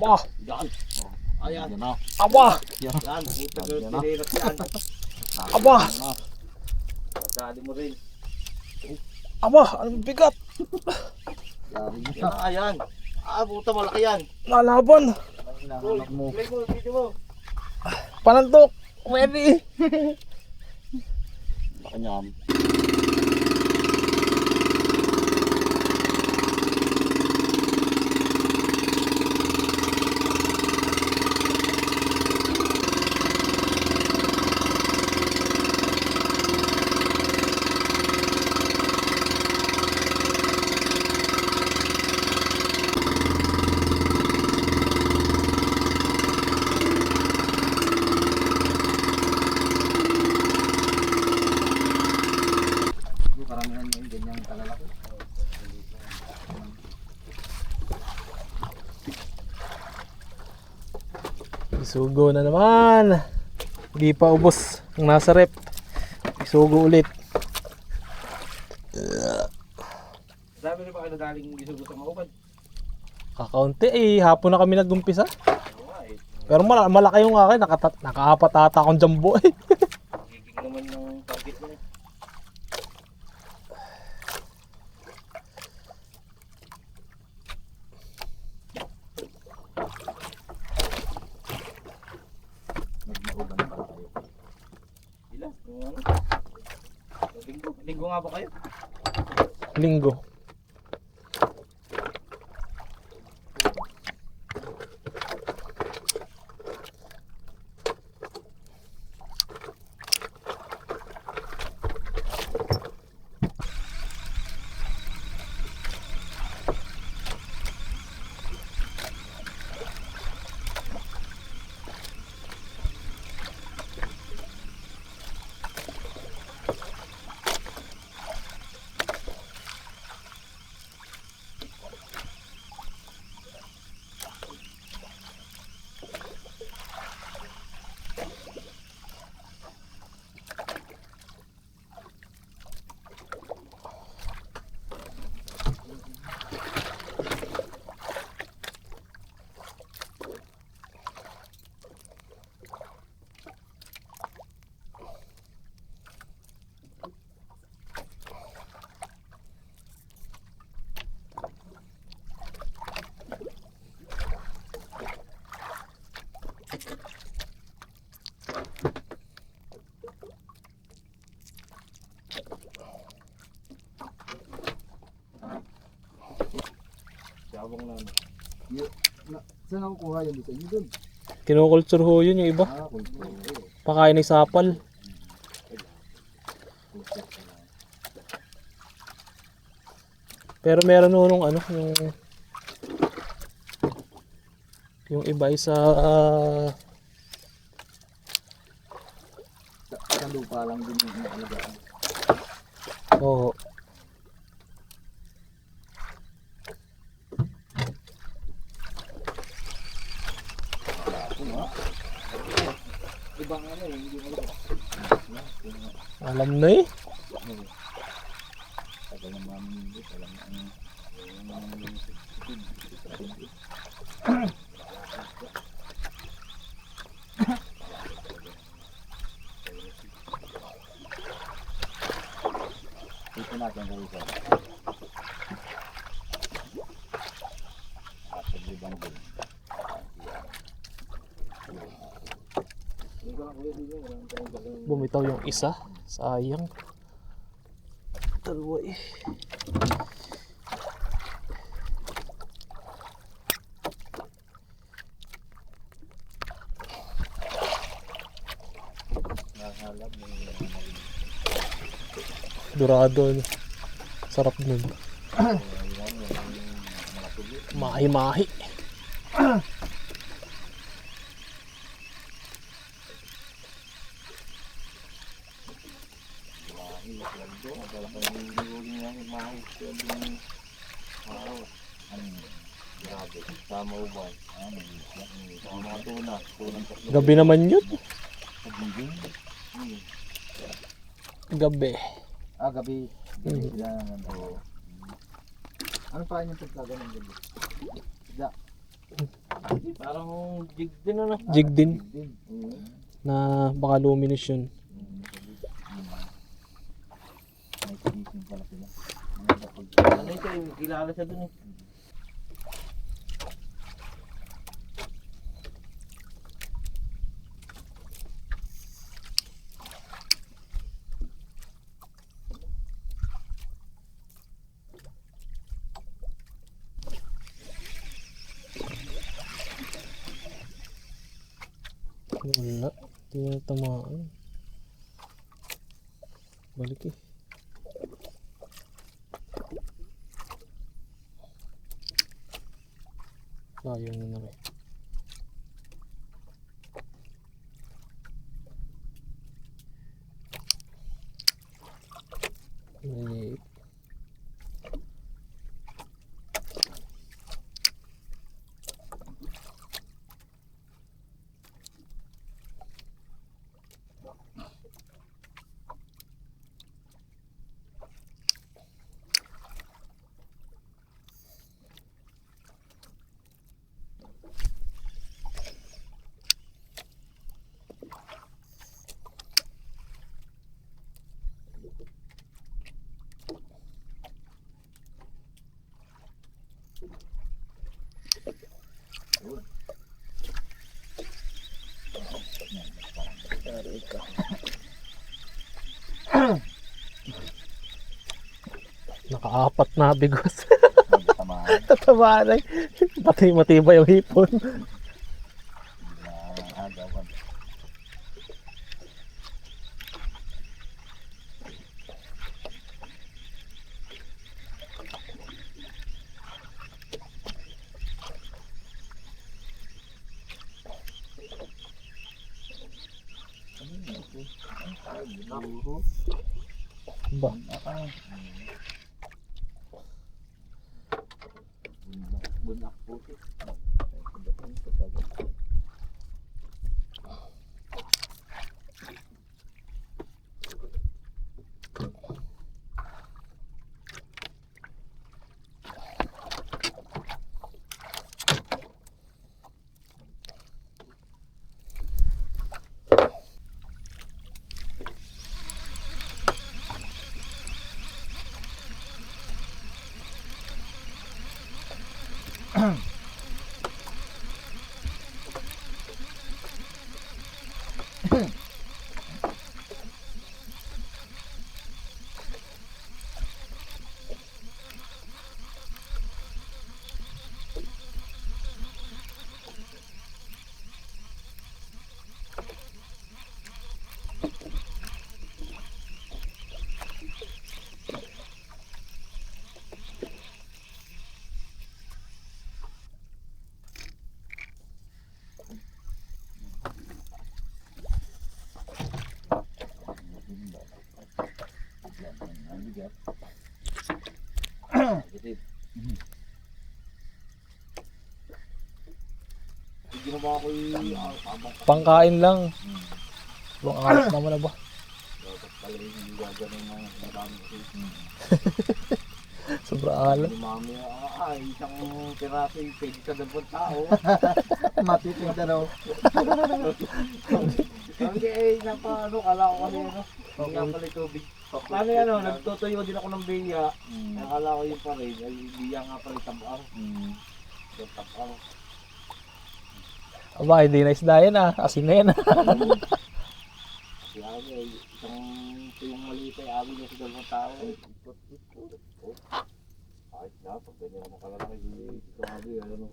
Aba! Yan. Ayan. Yan na. Aba! Yan. Tinirat yan. Aba! Dali mo rin. Aba! Anong bigat? Yan. Ayan. Puta malaki yan. Nalaban! Hinahanap mo. Play mo, video mo. Panantok! Pwede! Baka niyan. Karamihan mo yung ganyang kalalaki. Isugo na naman! Hindi pa ubos ang nasa rep. Isugo ulit. Sabi rin ba kayo nadaling isugo sa maubad? Kakaunti eh. Hapon na kami nag-umpisa. Oo nga eh. Pero malaki yung akin. Nakaapat ata akong jumbo eh. Giging naman ng target mo eh. Nagmauban na pala kayo. Ilan? Yung ano? Linggo. Linggo nga ba kayo? Linggo. Sabong na ano. Saan ang kuha yun dito? Yun. Kinukulture ho yun yung iba. Kultura. Pakain ng sapal. Pero meron ho nung ano, yung iba ay sa Sa lupa lang din yung inaalagaan. oo. Ibang ano eh, hindi mo Alam na eh. Tagal naman dito lang ang dito natin kung isa. At paglibang din. Bumitaw yung isa. Sayang. Dalawa eh. Dorado. Ano. Sarap nun. Mahi-mahi. Gabi naman yun. Gabi. Gabi. Sila naman. Ano pa yung pagkaga ng gabi? Isda. Hindi, parang jig din ano. Jig din Din. Oo. na baka luminous yun. May fishing pala sila. Mga kapag Ano ito, kilala siya dun eh. Wala. Hindi na tamaan. Balik eh. Sayang na naman. Maliit. Yari ka. Nakaapat na bigos. tamaan. Tatamaan ay. Pati matibay yung hipon. Agawan. Ba? Bunak puti. Ginawa ko yung Pangkain lang. Long aras naman na ba? dapat pala yung gagawin ng marami kasi. Sobra alat. Ni mami, isang piraso yung pwede sa dalawang tao. Matitinda daw. Hindi ano, kala ko kasi ano, hindi nga pala yung tubig. Paano yan, nagtutuyo din ako ng biya. Nakala ko yung pa rin, ay biya nga pala yung tabuang. Yung tabuang. Aba, hindi na isda yan ah. Asin na yan ah. Kaya ay isang tuyong maliit ay amin na sa dalawang tao. Kahit na, pag ganyan mo kalalaki dito sabi, ano.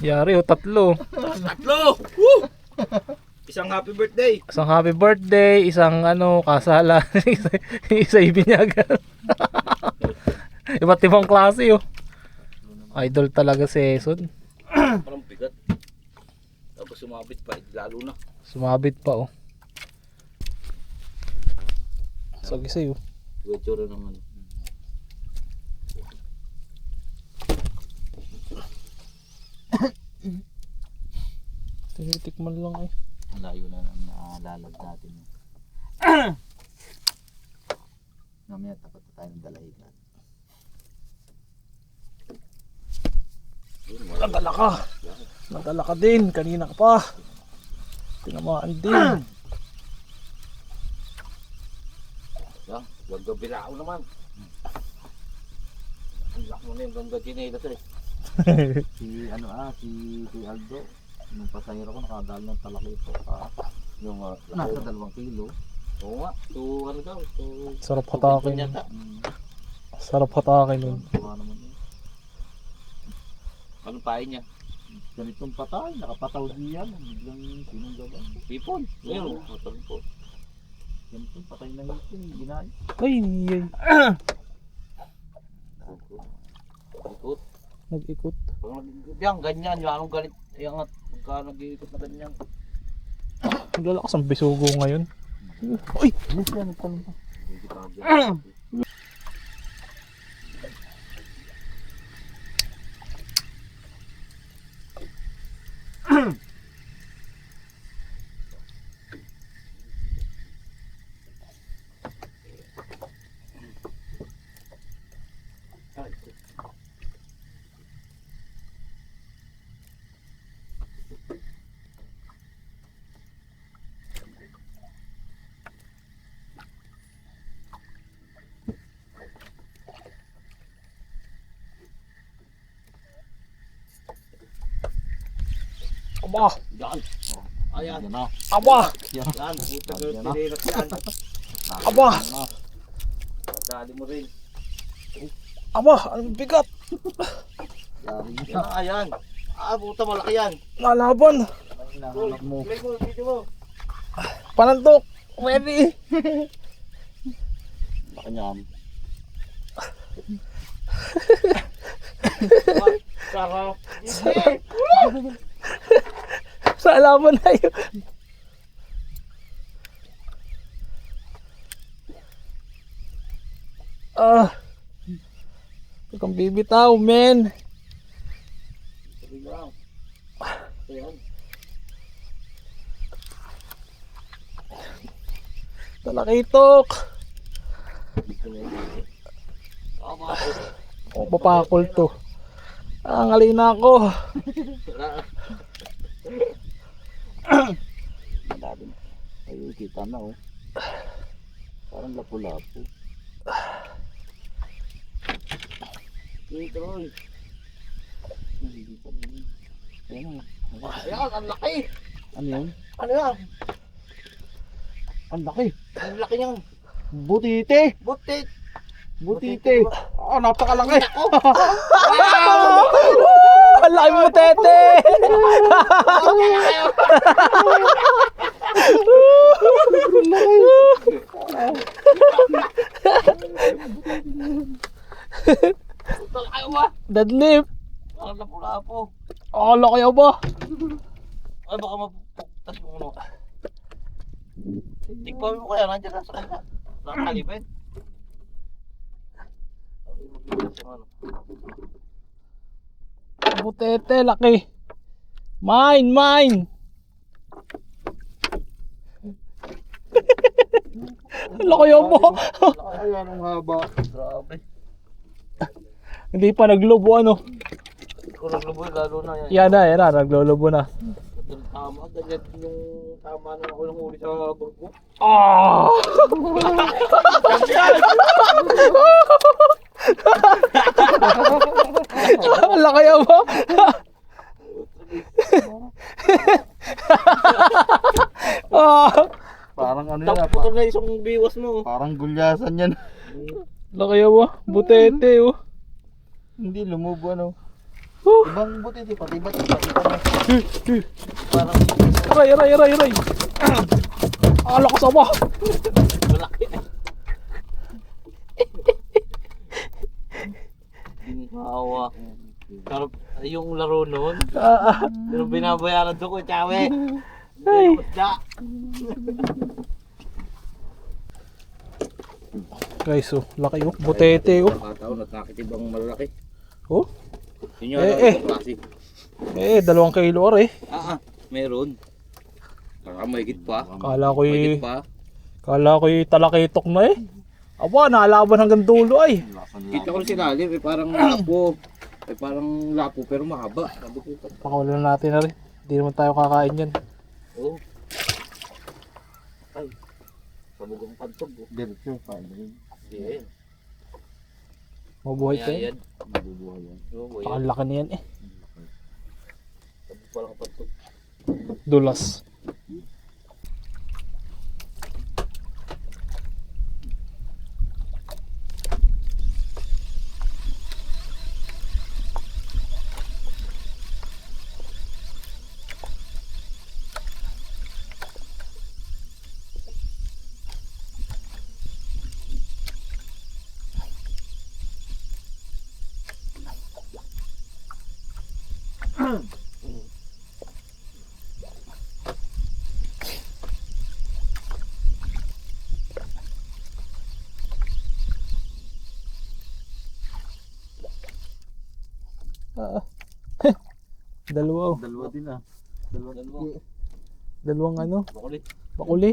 Yari o, tatlo. Tatlo! Woo! Isang happy birthday! Isang happy birthday, isang kasala, isa ibinyagan. Iba't ibang klase oh. Idol talaga si Eson. Parang bigat. Tapos sumabit pa, lalo na. Sumabit pa oh. Sagi sa'yo. Wetsura naman. Tinitikman lang eh. Layo na naman. lalag natin. Mamaya takot na tayo ng dalahigan. Nadala ka. Nadala ka din. Kanina ka pa. Tinamaan din. Yan, ganda bilao naman. Ang lak mo na yung ganda ginelas eh. Si si Aldo, nung pasahero ko nakadal ng talakito pa. Yung Nasa 2 kilo. oo nga, ano daw, Sarap hatakin. yata. Sarap hatakin nun. Tuwa naman yun. Anong pain niya? Ganitong patay, nakapataw diyan. Biglang sinunggaban. Pipon. Ayun, motor po. Ganitong patay na ngipin, ginay. Ay, ay. Ikot. Nag-ikot. Pag nag-ikot yan, ganyan, yung anong galit. Yung pagka nag-iikot na ganyan. Ang lalakas ang bisugo ngayon. Uy! Ano siya nagtanong pa? Aba! Yan. Ayan. Yan na. Aba! Yan, puta ko Yan na. pinilat yan. Aba! Dali mo rin. Aba! Ang bigat! Yari Yan, ayan. Puta malaki yan. Lalaban! hinahanap mo. Play mo, video mo. Panantok! Ready! Laki niyan. Sarap. Sa laban na yun. Huwag kang bibitaw, men. Sabi lang. Ayan. Talakitok. Tama. O, papakol to. Angalin na ako. Labi na. Ayun, kita na oh. Parang lapu-lapu. Dito, Roy. Nakikita na yun. Ayan o. Ayan, ang laki. Ano yun? Ano yan? Ang laki. Ang laki niyan. Butite! Butit. Butite! Ah, napakalaki! Ang laki mo, tete! Talakayo ba? Deadlift! Ang lapo-lapo. Oh, laki ba? Ay, baka mapuktas mo ano. Tigpawin mo kaya nandiyan na sa kanya. Nakakalipin. Ay, magbibigas yung ano. Butete, laki. Mine, mine! Laki ba? Ayan ang haba. Grabe. Hindi pa naglobo ano. Kung nagluboy, lalo na yan. Yan na, naglolobo na. Ito tama, ganyan yung tama na ako ng huli sa barko. Ah! Laki ba? Ah! Parang ano yan Tapos na isang biwas mo. Parang gulyasan yan. Laki ba? Butete oh. Hindi lumubo ano. Huh. Ibang butite, pati ba't pati pa na. Parang Aray. Ah, lakas ba? malaki. Ginhawa. Sarap yung laro noon. Pero binabayaran doon ko, tsawe. Ay. Guys, oh, laki oh. Butete oh. Nakataon at nakitibang malaki. Oh. Yun yung Eh. klase. 2 kilo are. Meron. Baka mahigit pa. Kala ko Mahigit yung, pa. kala ko yung talakitok na eh. Aba, naalaban hanggang dulo ay. Kita ko si lalim, parang lapo. Parang lapo pero mahaba. Sabi ko, Pakawalan natin na rin. Hindi naman tayo kakain yan. oh. Ay, sabugang pantog. Diretso, paano yun? Yeah. Mabuhay tayo. Yan. Mabubuhay yan. Ang laki na yan eh. Sabog palang pantog. Dulas. Ah. Dalawa oh. Dalawa din ah. Dalawang ano? Bakuli. Bakuli.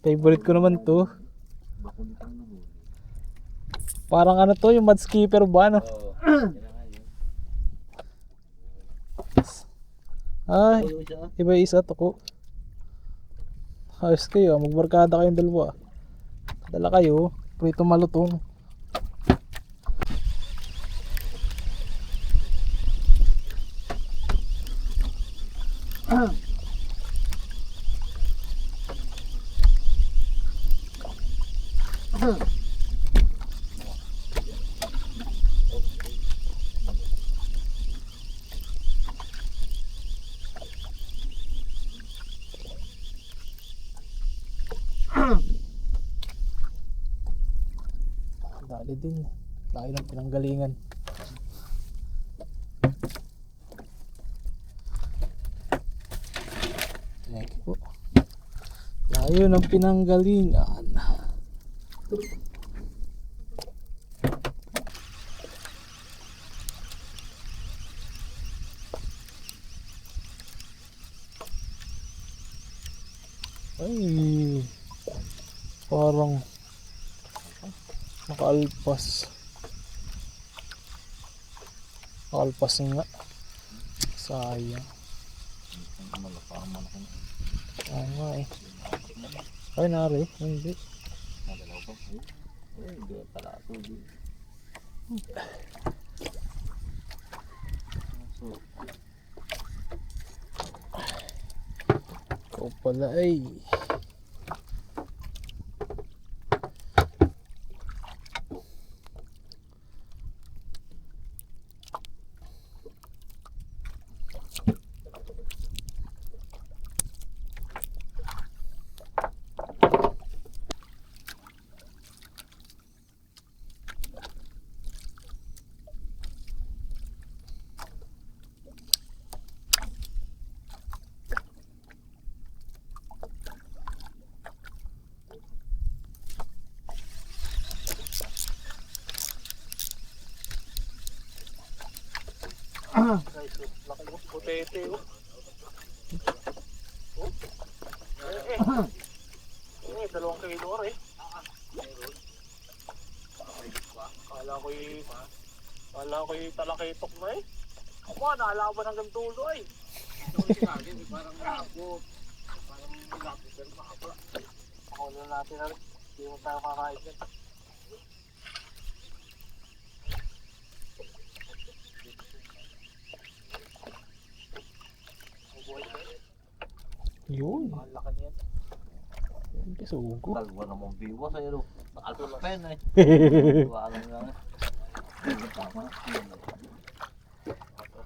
Favorite ko naman to. Bakuli pang nahuli. Parang ano to, yung mud skipper ba ano? Oo. Ay, iba isa to ko. Ayos kayo, magbarkada kayong dalawa. Dala kayo, prito malutong. Dali din. Laki ng pinanggalingan. Thank you po. Layo ng pinanggalingan. Ay, parang nakaalpas. Nakaalpas nga. Sayang. Malapaman ako. Oo nga eh. Ay, nari. Hindi. Nadalaw pa. Ay, hindi pala ito. Ikaw pala ay. Laki mo, putete oh. Dalawang kilo rin. Kala ko yung talakitok na eh. Aba, naalaban hanggang dulo eh. Parang lapo. Parang lapo pero mahaba. Pakawalan natin na rin. Hindi mo tayo kakain yan. Yun. Ang laki niyan. Yung kisugo. Dalawa namang biwa sa'yo. Nakalpas pen eh. Wala nga. Tama.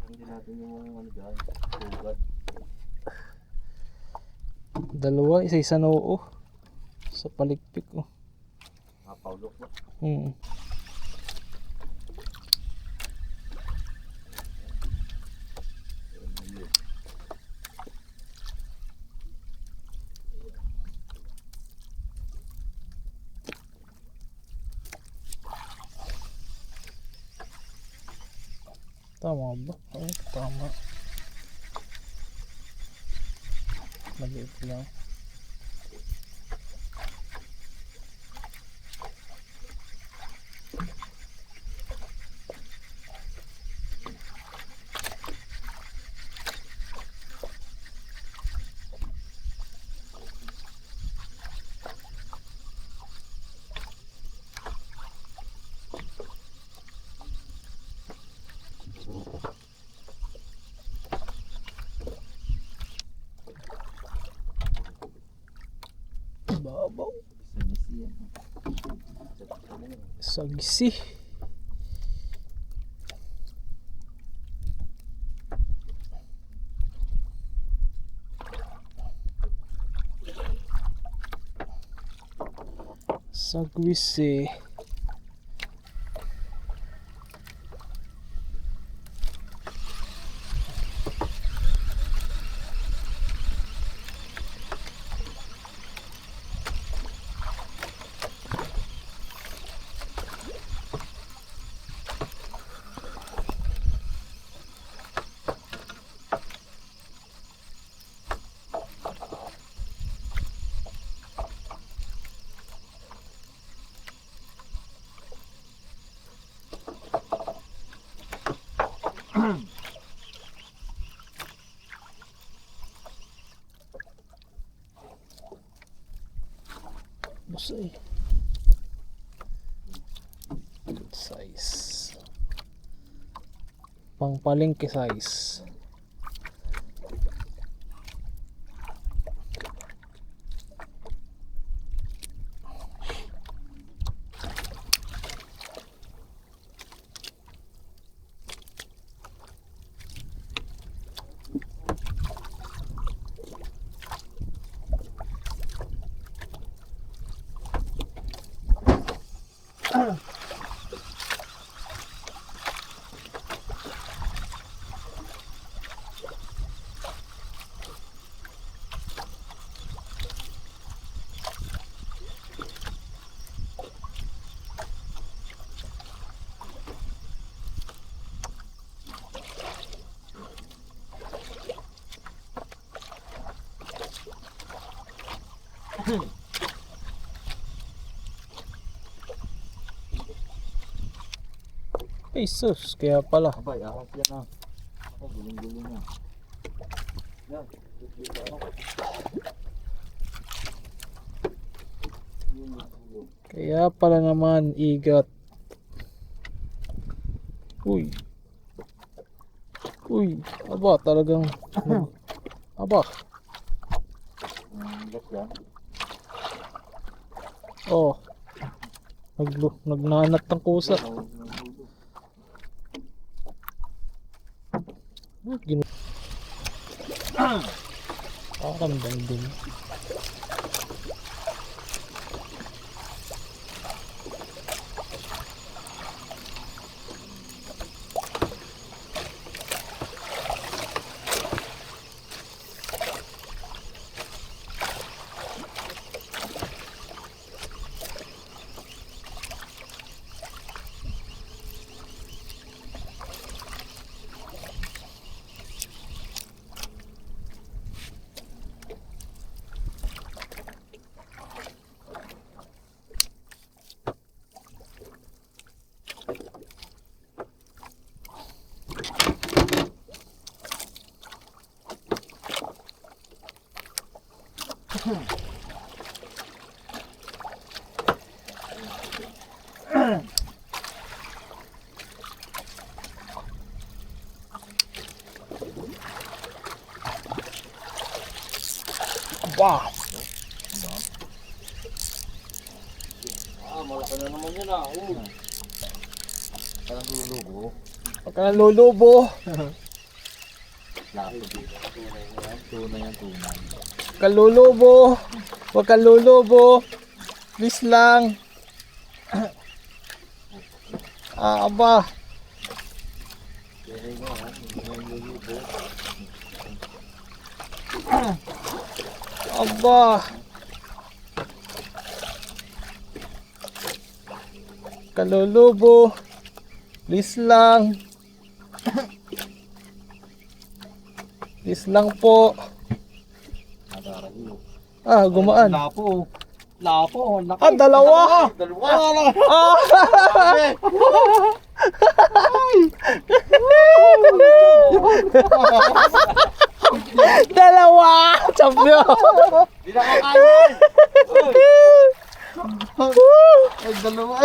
Hindi natin yung ano dyan. Sugat. Dalawa, isa-isa na oo. Sa palikpik oh. Napaulok ba? Tama ba? Ay, tama. Maliit lang. Babaw. Sagisi. Sagwisi. Busay. Good size. Pang palengke size. Ay sus, kaya pala. Abay, ahas yan ah. Ako, guling-guling yan. Yan, dito ako. Kaya pala naman igat. Uy. Uy, aba talagang aba. Gat yan. Oh. Nagnanat ng kusa. Parang din. Wow. Malaki na naman yun ah. Parang lulugo. Pagka nalulubo. Lato dito. Tunay yan, tunay. Kalulubo. Huwag kang lulubo. Please lang. Aba. Aba. Kalulubo. Please lang. Please lang po. Ada. Ah, gumaan. Lapo. Lapo. Laki. Ah, dalawa. Dalawa. Ah! Dalawa! Champion! Di na kakain. Ay, dalawa.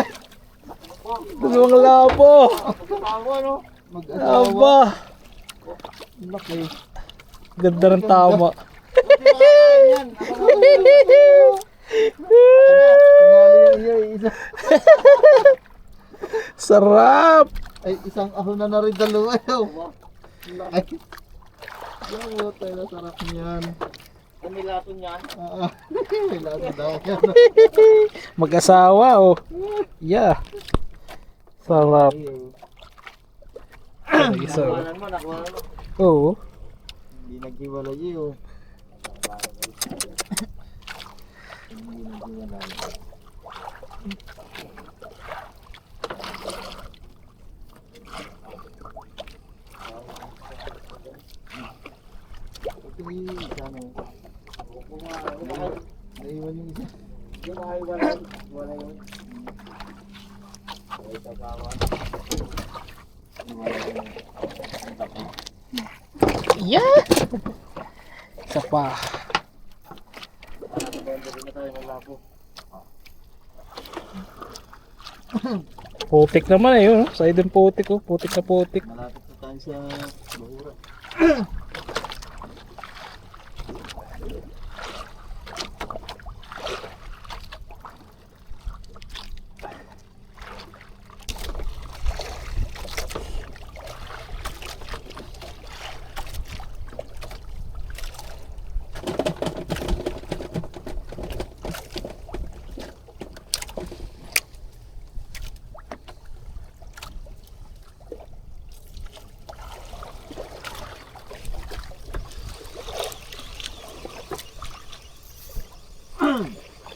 Dalawang labo. Pagkatawa, no? Mag-asawa. Aba. Laki. Ganda ng tama. Di na kakain yan. Tingali yung isa. Sarap! Ay, isang ahon na rin dalawa. Laki. Yung tayo na sarap niyan. Kumilaton yan. May lasa daw yan. Mag-asawa, oh. Yeah. Sarap. Isa. Nakuhanan mo, nakuhanan mo. Oo. Hindi naghiwalay yun. Hindi naghiwalay. Ito yung isa no. Naiwan yung isa. Yung ay wala yun. Ay, tasawa. Yeah! Isa pa. Nabenda rin na tayo ng lapo. Putik naman eh, yun. Sa'yo din putik, oh. Putik na putik. Malapit na tayo sa bahura.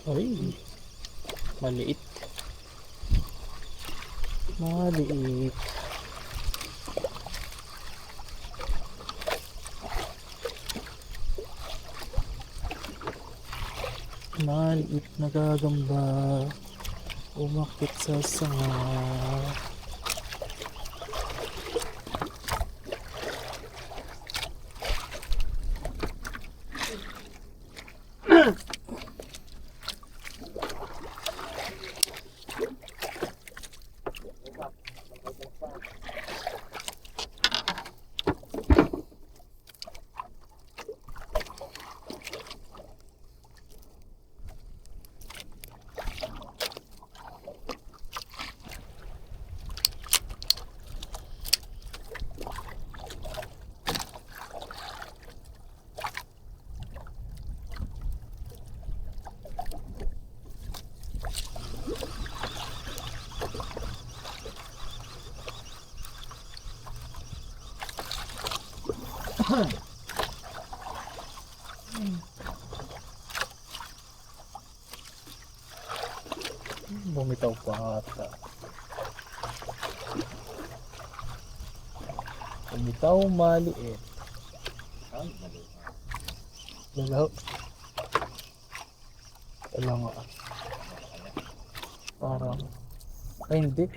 Ay. Maliit. Maliit. Maliit na gagamba. Umakit sa sanga. Bumitaw pa ata. Bumitaw maliit. Lalaw. Wala nga. Parang. Ay hindi.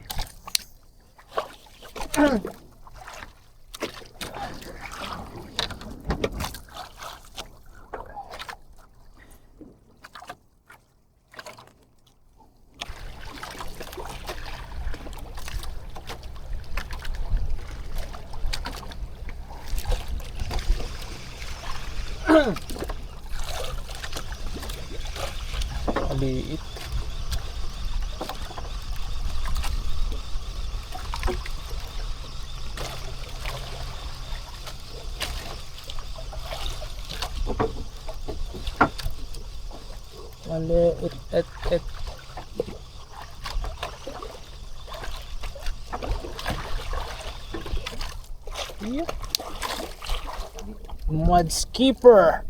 Maliit. Maliit et. Yeah. Mud skipper.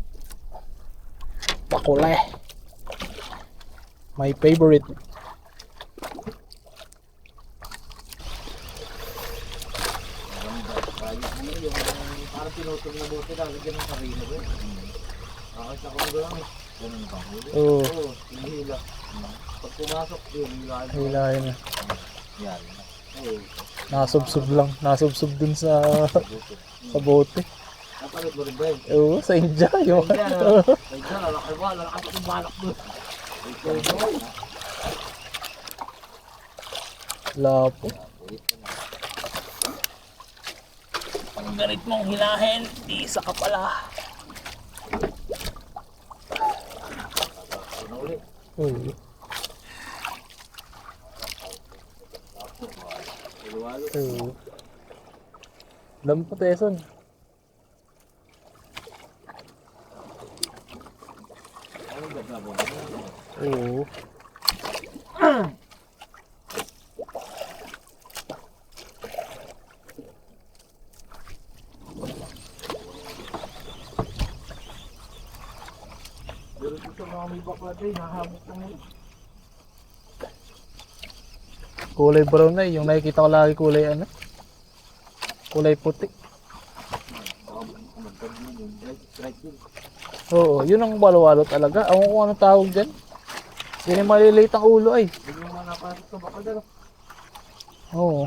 Pakulay. My favorite. Ano yung parang pinutol na bote, lalagyan ng karino ba? Nakakita ko na doon eh. Ganun ba? Huli? Oo, Oo, hinihila. Pag pumasok yun, hilahin mo. hilahin na. Yan. Oo. Nasubsob lang, nasubsob dun sa bote. Napanood mo rin ba yun? Oo, sa India, yung Ay, dyan, ah. Ay, dyan, lalaki ba? Lalaki yung balak doon. Ikaw doon. lapo. Ang ganit mong hilahin, isa ka pala. Oo. Oo. Alam po, Teson. Oo. Pero dito mga may bakla din, nahamok na mo. Kulay brown na yung nakikita ko lagi kulay ano? Kulay puti. Oo, yun ang walo-walo talaga. Ako kung ano tawag dyan. Yun yung maliliit ang ulo ay. Hindi mo napasok sa bakla dyan. Oo.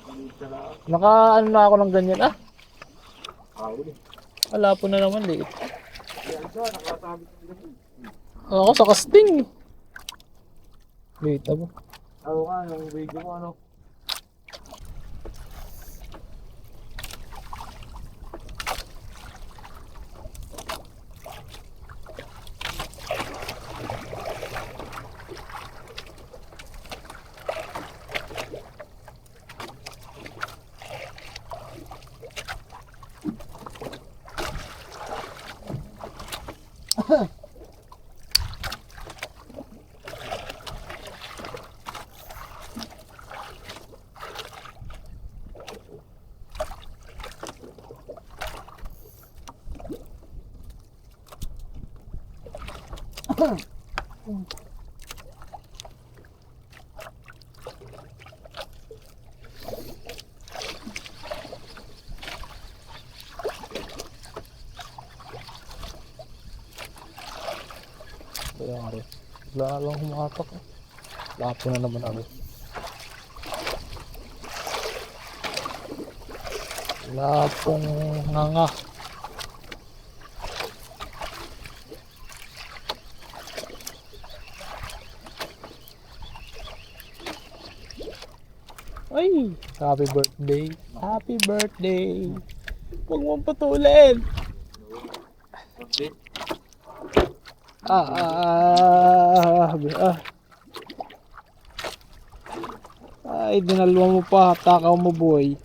Hindi sila Naka ano na ako ng ganyan ah. kahuli. Wala po na naman liit. Yan siya, nakasabit ko dyan. Ako sa casting. Liit ako. Ako nga, yung video ko ano. Kaya nga rin. Wala na lang humatak eh. Lapo na naman ako. Lapong nganga. Ay! Happy birthday! Happy birthday! Huwag mong putulin! Ay, dinalwa mo pa. Takaw mo, boy.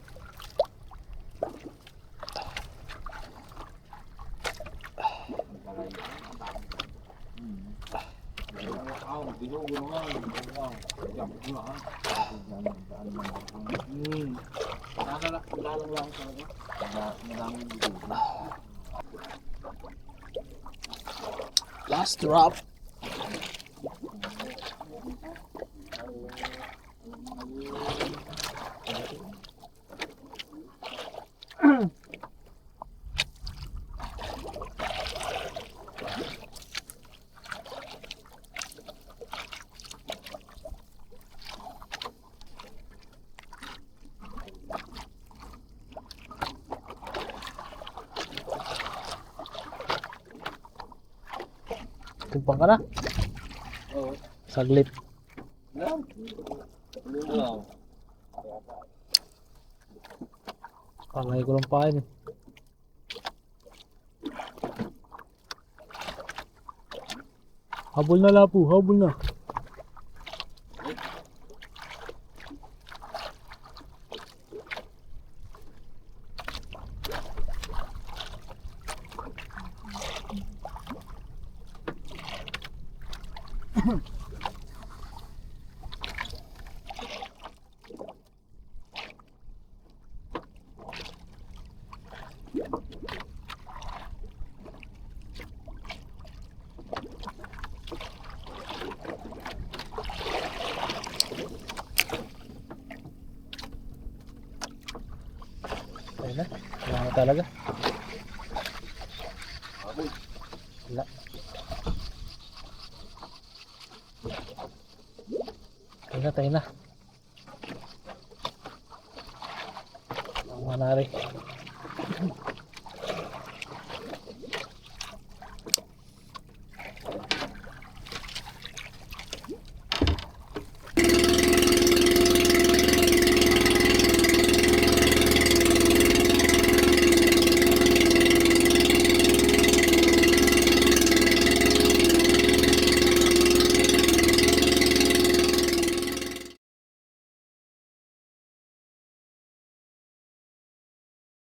Lalang lang talaga. Last drop. Tumpang ka na. Oo. Saglit. Yan. Yan. Kamay ko lang pa yun eh. Habol na lapo, habol na. Ayun na, wala na talaga. Wala. Tayo na. Ang manari.